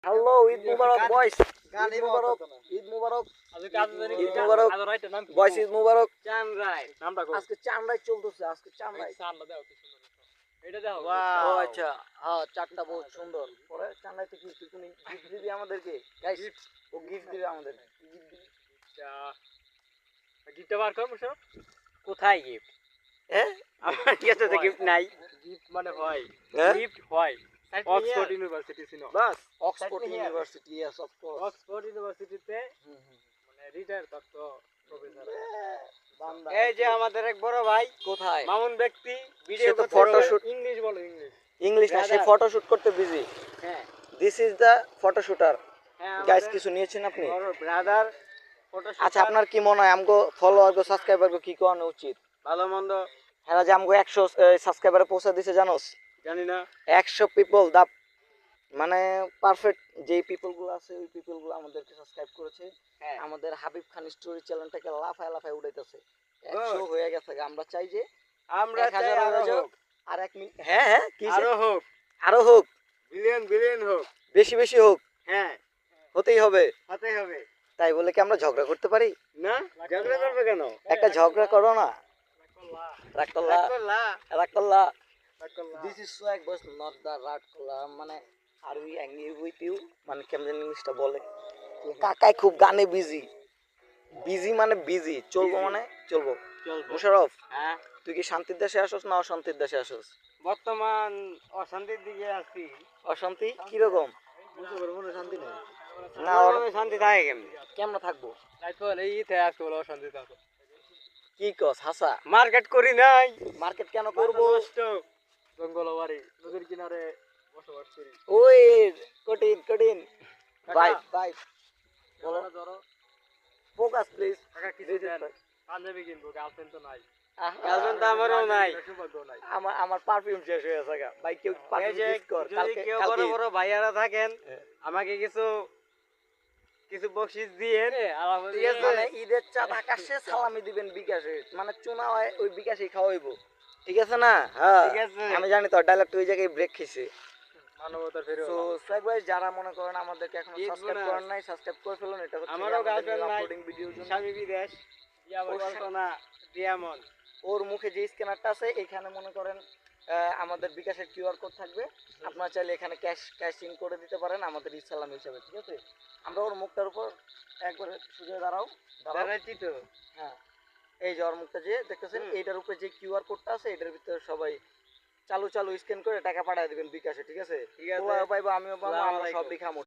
Hello, Eid মুবারক বয়স, ঈদ মুবারক, ঈদ মুবারক, ঈদ মুবারক বয়স, ঈদ মুবারক। আজকে চাঁদরাই চলতেছে, আজকে চাঁদরাই। এটা দেখো ও আচ্ছা, হ্যাঁ চাঁদটা বহুত সুন্দর। পরে চাঁদরাইতে কি তুমি গিফট দিবি আমাদেরকে? গাইস, ও গিফট দিবে আমাদের। গিফট দিবি? গিফটটা বার কর সব। কোথায় গিফট? হ্যাঁ, আমার কাছে তো গিফট নাই। গিফট মানে হয়, হ্যাঁ? গিফট হয় অক্সফোর্ড ইউনিভার্সিটি চিনো? বাস, Oxford university, yes of course. Oxford ইউনিভার্সিটিতে মানে রিটায়ার প্রাপ্ত প্রফেসর। বান্দা। এই যে আমাদের এক বড় ভাই কোথায়? মামুন ব্যক্তি সে ভিডিও তো করতে photoshoot- ইংলিশ বলো ইংলিশ। ইংলিশ না, সে ফটোশুট করতে বিজি। হ্যাঁ দিস ইজ দ্য ফটোশুটার। হ্যাঁ গাইস, কিছু নিয়েছেন আপনি? বড় ব্রাদার ফটোশুট। আচ্ছা, আপনার কি মনে হয় আমগো ফলোয়ার গো সাবস্ক্রাইবার গো কি করানো উচিত? ভালো মন্দ হ্যাঁ, যে আমগো 100 সাবস্ক্রাইবারে পৌঁছে দিছে জানোস? জানি না। 100 পিপল দা মানে পারফেক্ট যেই পিপল গুলো আছে ওই পিপল গুলো আমাদেরকে সাবস্ক্রাইব করেছে। হ্যাঁ আমাদের হাবিব খান স্টোরি চ্যানেলটাকে লাফায় লাফায় উঠাইতেছে। 100 হয়ে গেছে। আমরা চাই যে আমরা 1000 চাই আরো হয়ে যাক। হোক, আর 1 মিনিট, হ্যাঁ হ্যাঁ, কি আরো হোক, আরো হোক, বিলিয়ন বিলিয়ন হোক। বেশি বেশি হোক, হ্যাঁ হতেই হবে। হতে হবে। তাই বলে কি আমরা ঝগড়া করতে পারি? না ঝগড়া করবে কেন? একটা ঝগড়া করো না। রাগকল্লা, রাখলা রাগকল্লা। রাখলা। This is swag but not the রাগকল্লা। মানে আর উই অ্যাংরি উইথ ইউ, মানে কেমন ইংলিশটা বলে? কাকাই খুব গানে বিজি। বিজি মানে বিজি, চলবো মানে চলবো। চলবো। মুশারফ, হ্যাঁ তুই কি শান্তির দেশে আসোস না অশান্তির দেশে আসোস? বর্তমান অশান্তির দিকে আছি। অশান্তি কিরকম? বুঝতে পারবো না, শান্তি নেই। না, শান্তি থাকে কেমনি? কেমন থাকবো? তারপর এই ইতে আজকে বলো অশান্তি থাকো। কি কস হাসা? মার্কেট করি নাই। মার্কেট কেন করবো? জঙ্গল বাড়ি নদীর কিনারে বসবাস করি। ওই কঠিন কঠিন। Bye bye. বলো বলো ধরো ফোকাস প্লিজ। টাকা কিছু দেন, পাঞ্জাবি কিনবো, গার্লফ্রেন্ড তো নাই। গার্লফ্রেন্ড তো আমারও নাই, সৌভাগ্য নাই। আমার পারফিউম শেষ হয়ে গেছে গা। ভাই কেউ এই পারফিউম যে গিফট কর। যদি কালকে কেউ বড় কালকে বড় ভাইয়ারা থাকেন হ্যাঁ। আমাকে কিছু কিছু বকশিস দিয়েন। ঠিক আছে? মানে ঈদের চাঁদ আকাশে সালামি দিবেন বিকাশে, মানে চুনা হয় ওই বিকাশে খাওয়াইবো। ঠিক আছে না? হ্যাঁ ঠিক আছে। আমি জানি তো ডায়লগটা ওই জায়গায় ব্রেক খেয়েছে। মানবতার ফেরত। তো সাইক ভাই, যারা মনে করেন আমাদেরকে এখনো ঈদ সাবস্ক্রাইব বোনাস। করেন নাই, সাবস্ক্রাইব করে ফেলুন। এটা হচ্ছে আমারও গার্লফ্রেন্ড নাই, আপলোডিং ভিডিওর জন্য। স্বামী বিদেশ, কল্পনা দিয়ামন। ওর মুখে যে স্ক্যানারটা আছে এখানে মনে করেন আমাদের বিকাশের কিউআর কোড থাকবে। আপনারা চাইলে এখানে ক্যাশ ইন করে দিতে পারেন আমাদের ইসলাম হিসাবে। ঠিক আছে, আমরা ওর মুখটার উপর একবারে সুজে দাঁড়াও। দাঁড়াইছি তো। হ্যাঁ, এই যে ওর মুখটা যে দেখতেছেন, এইটার উপরে যে কিউআর কোডটা আছে এটার ভিতরে সবাই চালু চালু স্ক্যান করে টাকা পাঠিয়ে দিবেন বিকাশে। ঠিক আছে, ঠিক আছে। তোমরাও পাইবো, আমিও পাবো, আমরা আসসালামু আলাইকুম। সবই খামো।